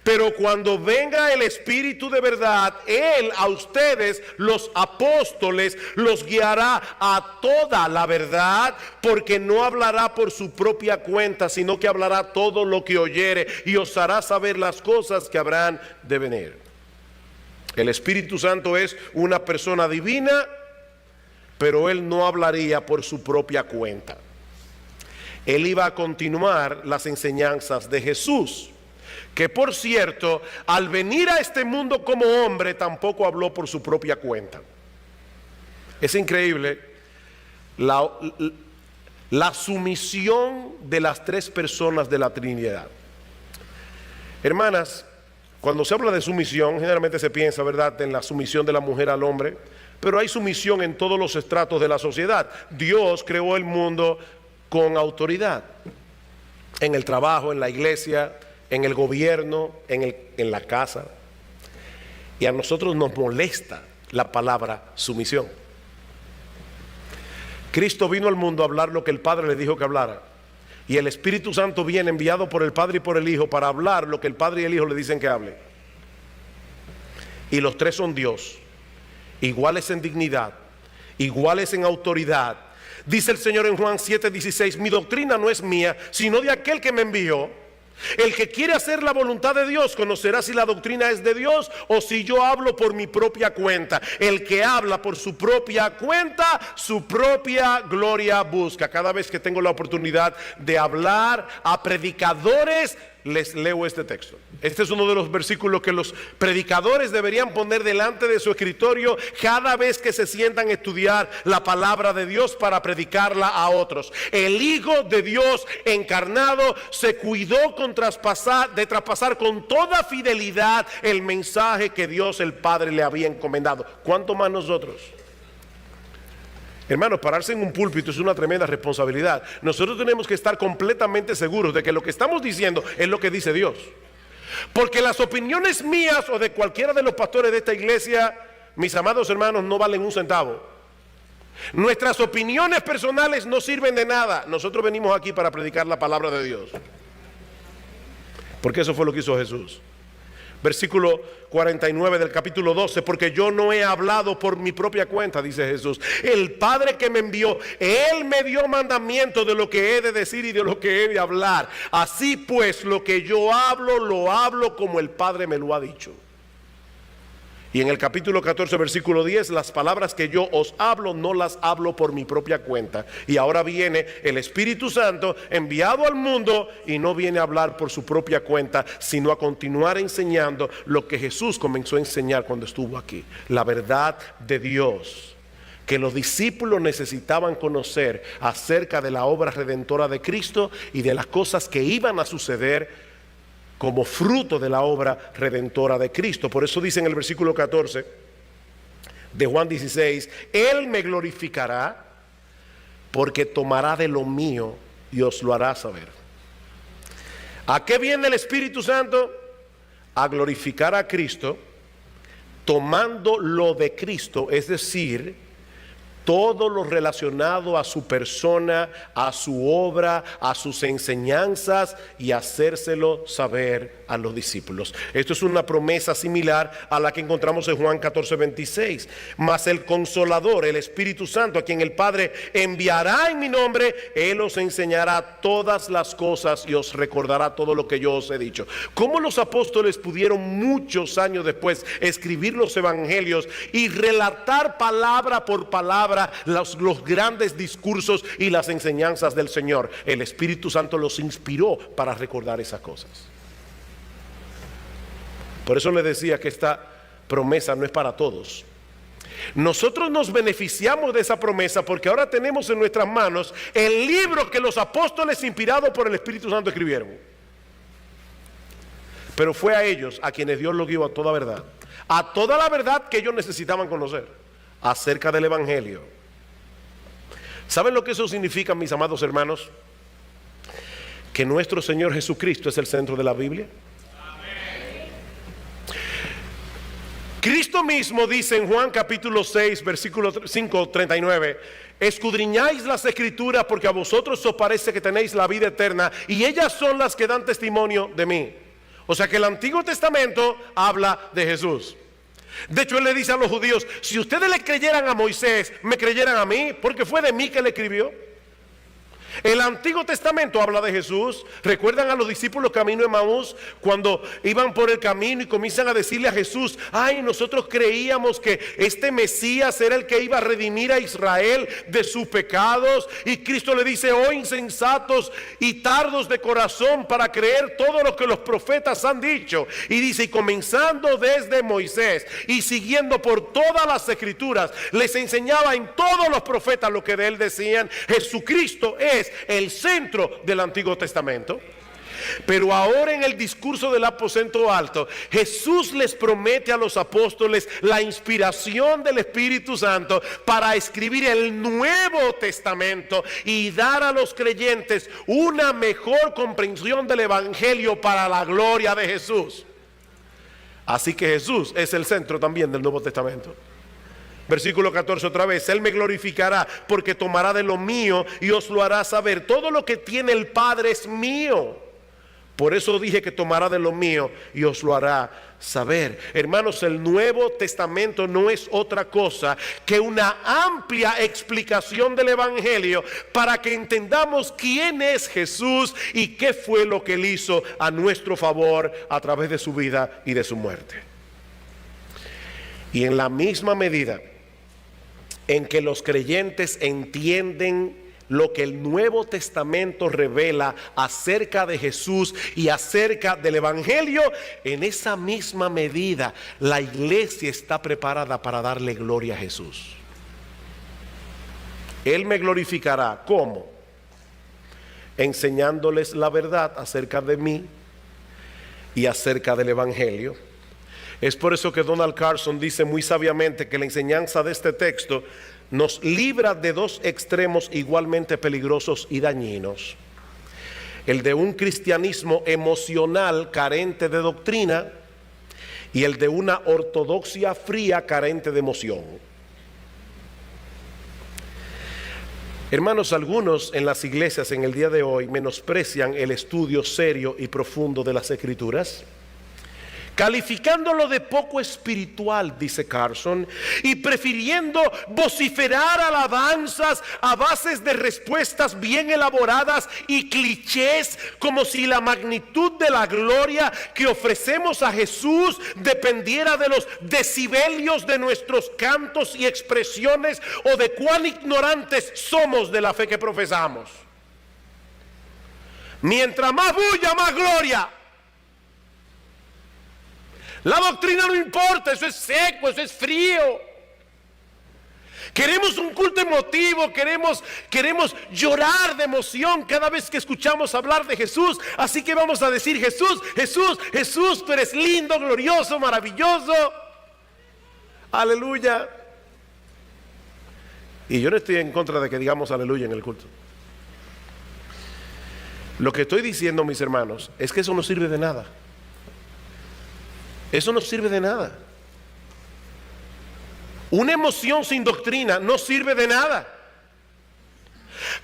Pero cuando venga el Espíritu de verdad, Él a ustedes, los apóstoles, los guiará a toda la verdad, porque no hablará por su propia cuenta, sino que hablará todo lo que oyere y os hará saber las cosas que habrán de venir. El Espíritu Santo es una persona divina, pero Él no hablaría por su propia cuenta. Él iba a continuar las enseñanzas de Jesús, que por cierto, al venir a este mundo como hombre, tampoco habló por su propia cuenta. Es increíble la sumisión de las tres personas de la Trinidad. Hermanas, cuando se habla de sumisión, generalmente se piensa, ¿verdad?, en la sumisión de la mujer al hombre, pero hay sumisión en todos los estratos de la sociedad. Dios creó el mundo con autoridad, en el trabajo, en la iglesia, en el gobierno, en la casa. Y a nosotros nos molesta la palabra sumisión. Cristo vino al mundo a hablar lo que el Padre le dijo que hablara. Y el Espíritu Santo viene enviado por el Padre y por el Hijo para hablar lo que el Padre y el Hijo le dicen que hable. Y los tres son Dios, iguales en dignidad, iguales en autoridad. Dice el Señor en Juan 7:16, mi doctrina no es mía, sino de aquel que me envió. El que quiere hacer la voluntad de Dios conocerá si la doctrina es de Dios o si yo hablo por mi propia cuenta. El que habla por su propia cuenta, su propia gloria busca. Cada vez que tengo la oportunidad de hablar a predicadores, les leo este texto. Este es uno de los versículos que los predicadores deberían poner delante de su escritorio cada vez que se sientan a estudiar la palabra de Dios para predicarla a otros. El Hijo de Dios encarnado se cuidó de traspasar con toda fidelidad el mensaje que Dios el Padre le había encomendado. ¿Cuánto más nosotros? Hermanos, pararse en un púlpito es una tremenda responsabilidad. Nosotros tenemos que estar completamente seguros de que lo que estamos diciendo es lo que dice Dios. Porque las opiniones mías o de cualquiera de los pastores de esta iglesia, mis amados hermanos, no valen un centavo. Nuestras opiniones personales no sirven de nada. Nosotros venimos aquí para predicar la palabra de Dios. Porque eso fue lo que hizo Jesús. Versículo 49 del capítulo 12, porque yo no he hablado por mi propia cuenta, dice Jesús. El Padre que me envió, Él me dio mandamiento de lo que he de decir y de lo que he de hablar. Así pues, lo que yo hablo, lo hablo como el Padre me lo ha dicho. Y en el capítulo 14, versículo 10, las palabras que yo os hablo, no las hablo por mi propia cuenta. Y ahora viene el Espíritu Santo enviado al mundo y no viene a hablar por su propia cuenta, sino a continuar enseñando lo que Jesús comenzó a enseñar cuando estuvo aquí. La verdad de Dios, que los discípulos necesitaban conocer acerca de la obra redentora de Cristo y de las cosas que iban a suceder como fruto de la obra redentora de Cristo. Por eso dice en el versículo 14 de Juan 16, Él me glorificará porque tomará de lo mío y os lo hará saber. ¿A qué viene el Espíritu Santo? A glorificar a Cristo, tomando lo de Cristo, es decir, todo lo relacionado a su persona, a su obra, a sus enseñanzas, y hacérselo saber a los discípulos. Esto es una promesa similar a la que encontramos en Juan 14, 26. Mas el Consolador, el Espíritu Santo, a quien el Padre enviará en mi nombre, Él os enseñará todas las cosas y os recordará todo lo que yo os he dicho. ¿Cómo los apóstoles pudieron muchos años después escribir los evangelios y relatar palabra por palabra los grandes discursos y las enseñanzas del Señor? El Espíritu Santo los inspiró para recordar esas cosas. Por eso les decía que esta promesa no es para todos. Nosotros nos beneficiamos de esa promesa porque ahora tenemos en nuestras manos el libro que los apóstoles inspirados por el Espíritu Santo escribieron. Pero fue a ellos a quienes Dios los guió a toda verdad, a toda la verdad que ellos necesitaban conocer acerca del Evangelio. ¿Saben lo que eso significa, mis amados hermanos? Que nuestro Señor Jesucristo es el centro de la Biblia. Cristo mismo dice en Juan capítulo 6, versículo 5, 39, escudriñáis las escrituras porque a vosotros os parece que tenéis la vida eterna y ellas son las que dan testimonio de mí. O sea que el Antiguo Testamento habla de Jesús. De hecho, Él le dice a los judíos, si ustedes le creyeran a Moisés, me creyeran a mí, porque fue de mí que le escribió. El Antiguo Testamento habla de Jesús. ¿Recuerdan a los discípulos camino de Emaús cuando iban por el camino y comienzan a decirle a Jesús, ay, nosotros creíamos que este Mesías era el que iba a redimir a Israel de sus pecados? Y Cristo le dice, oh insensatos y tardos de corazón para creer todo lo que los profetas han dicho. Y dice, y comenzando desde Moisés y siguiendo por todas las escrituras, les enseñaba en todos los profetas lo que de él decían. Jesucristo es el centro del Antiguo Testamento. Pero ahora en el discurso del aposento alto, Jesús les promete a los apóstoles la inspiración del Espíritu Santo para escribir el Nuevo Testamento y dar a los creyentes una mejor comprensión del Evangelio para la gloria de Jesús. Así que Jesús es el centro también del Nuevo Testamento. Versículo 14 otra vez, Él me glorificará porque tomará de lo mío y os lo hará saber. Todo lo que tiene el Padre es mío. Por eso dije que tomará de lo mío y os lo hará saber. Hermanos, el Nuevo Testamento no es otra cosa que una amplia explicación del Evangelio para que entendamos quién es Jesús y qué fue lo que Él hizo a nuestro favor a través de su vida y de su muerte. Y en la misma medida en que los creyentes entienden lo que el Nuevo Testamento revela acerca de Jesús y acerca del Evangelio, en esa misma medida la iglesia está preparada para darle gloria a Jesús. Él me glorificará, ¿cómo? Enseñándoles la verdad acerca de mí y acerca del Evangelio. Es por eso que Donald Carson dice muy sabiamente que la enseñanza de este texto nos libra de dos extremos igualmente peligrosos y dañinos. el de un cristianismo emocional carente de doctrina y el de una ortodoxia fría carente de emoción. Hermanos, algunos en las iglesias en el día de hoy menosprecian el estudio serio y profundo de las Escrituras, calificándolo de poco espiritual, dice Carson, y prefiriendo vociferar alabanzas a bases de respuestas bien elaboradas y clichés, como si la magnitud de la gloria que ofrecemos a Jesús dependiera de los decibelios de nuestros cantos y expresiones o de cuán ignorantes somos de la fe que profesamos. Mientras más bulla, más gloria. La doctrina no importa, eso es seco, eso es frío. Queremos un culto emotivo, queremos llorar de emoción cada vez que escuchamos hablar de Jesús. Así que vamos a decir: Jesús, Jesús, Jesús, tú eres lindo, glorioso, maravilloso. Aleluya. Y yo no estoy en contra de que digamos aleluya en el culto. Lo que estoy diciendo, mis hermanos, es que eso no sirve de nada. Eso no sirve de nada. Una emoción sin doctrina no sirve de nada.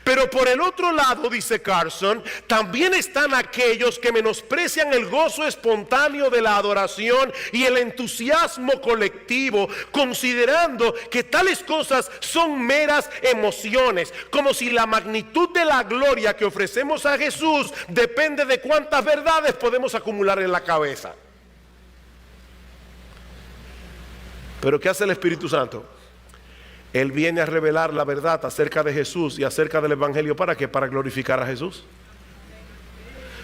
Pero por el otro lado, dice Carson, también están aquellos que menosprecian el gozo espontáneo de la adoración y el entusiasmo colectivo, considerando que tales cosas son meras emociones, como si la magnitud de la gloria que ofrecemos a Jesús depende de cuántas verdades podemos acumular en la cabeza. Pero ¿qué hace el Espíritu Santo? Él viene a revelar la verdad acerca de Jesús y acerca del Evangelio. ¿Para qué? Para glorificar a Jesús.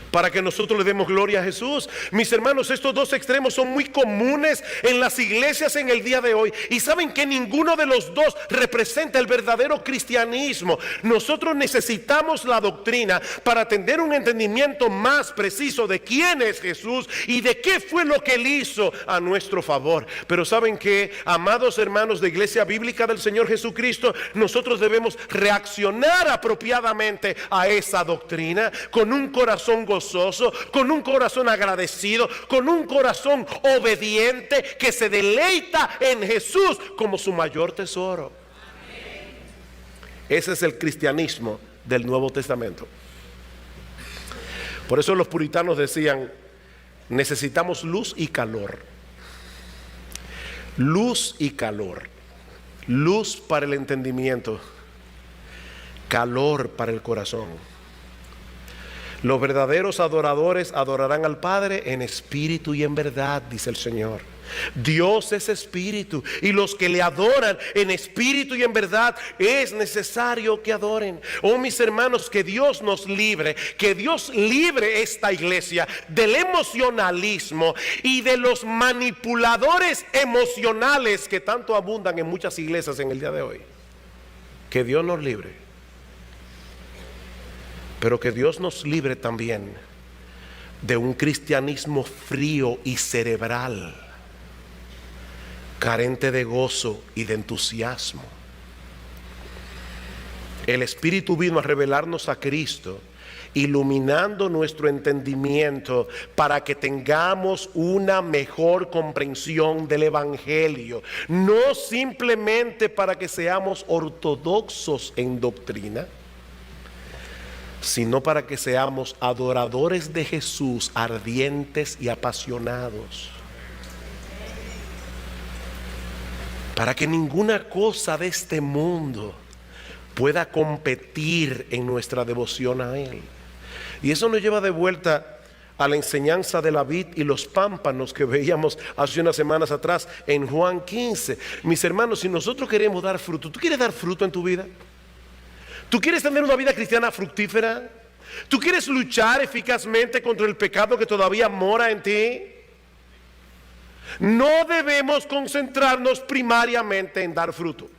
Para que nosotros le demos gloria a Jesús. Mis hermanos, estos dos extremos son muy comunes en las iglesias en el día de hoy. Y saben que ninguno de los dos representa el verdadero cristianismo. Nosotros necesitamos la doctrina para tener un entendimiento más preciso de quién es Jesús y de qué fue lo que Él hizo a nuestro favor. Pero saben que, amados hermanos de Iglesia Bíblica del Señor Jesucristo, nosotros debemos reaccionar apropiadamente a esa doctrina con un corazón gozoso, con un corazón agradecido, con un corazón obediente que se deleita en Jesús como su mayor tesoro. Ese es el cristianismo del Nuevo Testamento. Por eso los puritanos decían: necesitamos luz y calor. Luz y calor. Luz para el entendimiento, calor para el corazón. Los verdaderos adoradores adorarán al Padre en espíritu y en verdad, dice el Señor. Dios es espíritu, y los que le adoran en espíritu y en verdad es necesario que adoren. Oh, mis hermanos, que Dios nos libre, que Dios libre esta iglesia del emocionalismo y de los manipuladores emocionales que tanto abundan en muchas iglesias en el día de hoy. Que Dios nos libre. Pero que Dios nos libre también de un cristianismo frío y cerebral, carente de gozo y de entusiasmo. El Espíritu vino a revelarnos a Cristo, iluminando nuestro entendimiento para que tengamos una mejor comprensión del Evangelio, no simplemente para que seamos ortodoxos en doctrina, sino para que seamos adoradores de Jesús, ardientes y apasionados. Para que ninguna cosa de este mundo pueda competir en nuestra devoción a Él. Y eso nos lleva de vuelta a la enseñanza de la vid y los pámpanos que veíamos hace unas semanas atrás en Juan 15. Mis hermanos, si nosotros queremos dar fruto, ¿tú quieres dar fruto en tu vida? ¿Tú quieres tener una vida cristiana fructífera? ¿Tú quieres luchar eficazmente contra el pecado que todavía mora en ti? No debemos concentrarnos primariamente en dar fruto.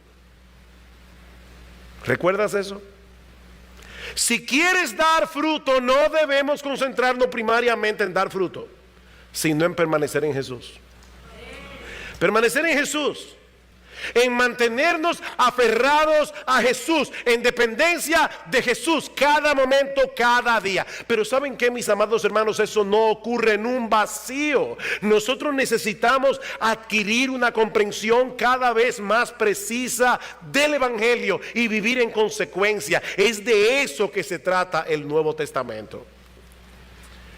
¿Recuerdas eso? Si quieres dar fruto, no debemos concentrarnos primariamente en dar fruto, sino en permanecer en Jesús. Permanecer en Jesús. en mantenernos aferrados a Jesús, en dependencia de Jesús cada momento, cada día. Pero ¿saben qué, mis amados hermanos? Eso no ocurre en un vacío. Nosotros necesitamos adquirir una comprensión cada vez más precisa del Evangelio y vivir en consecuencia. Es de eso que se trata el Nuevo Testamento.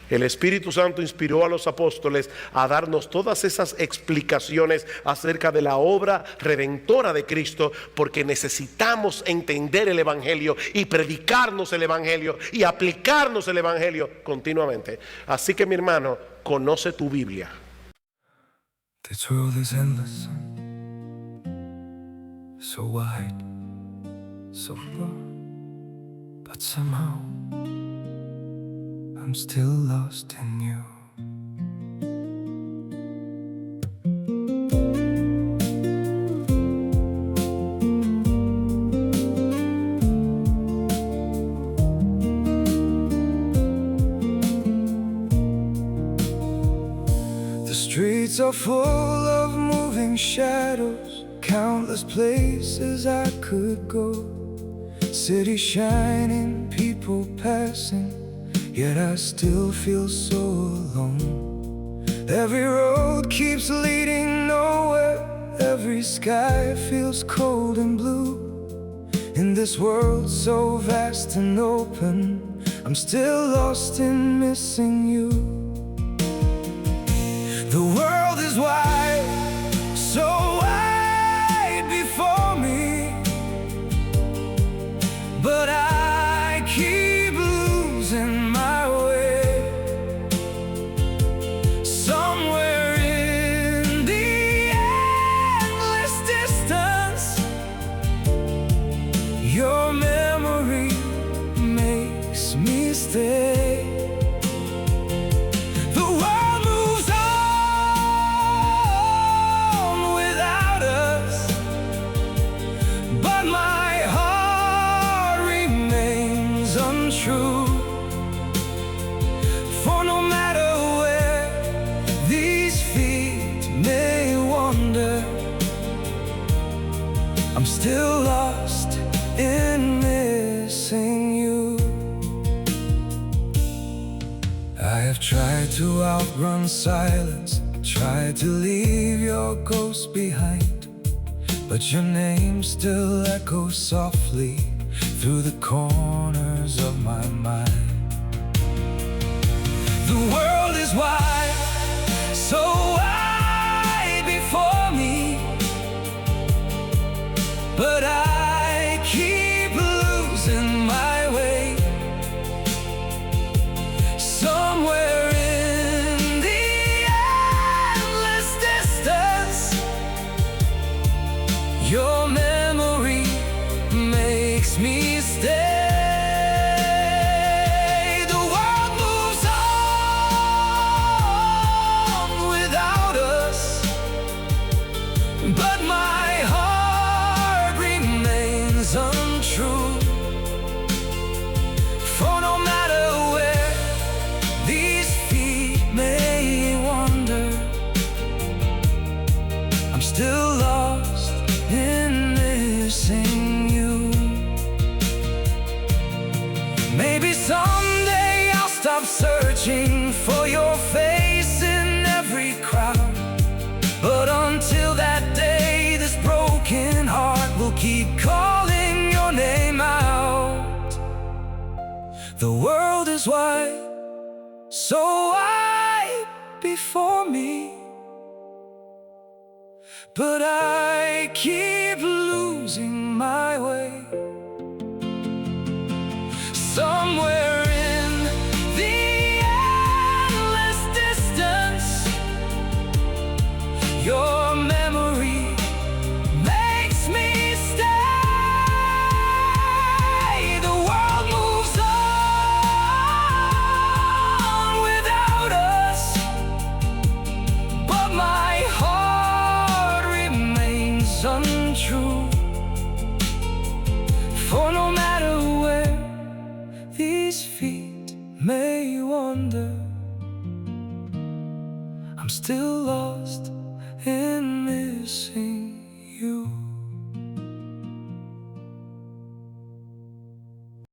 El Espíritu Santo inspiró a los apóstoles a darnos todas esas explicaciones acerca de la obra redentora de Cristo, porque necesitamos entender el Evangelio y predicarnos el Evangelio y aplicarnos el Evangelio continuamente. Así que, mi hermano, conoce tu Biblia. This world is endless, so wide, so far, but somehow I'm still lost in you. The streets are full of moving shadows, countless places I could go. Cities shining, people passing, yet I still feel so alone. Every road keeps leading nowhere, every sky feels cold and blue. In this world so vast and open, I'm still lost in missing you. The world is wide, so wide before me, but I keep losing my way. Somewhere in the endless distance, your memory makes me stay. The world moves on without us, but my heart remains untrue. For no matter where these feet may wander, I'm still lost in missing you. I have tried to outrun silence, tried to leave your ghost behind, but your name still echoes softly through the corners of my mind. The world is wide, so wide before me, but I keep losing my way. Somewhere in the endless distance, your memory makes me stay. The world moves on without us, but my heart remains untrue. For no matter where these feet may wander, I'm still lost in missing you. Maybe someday I'll stop searching for your face in every crowd, but until that day, this broken heart will keep calling your name out. The world is wide, so wide before me, but I keep losing my way. Somewhere in the endless distance, your memory makes me stay. The world moves on without us, but my heart remains untrue. For no matter where these feet may wander, I'm still lost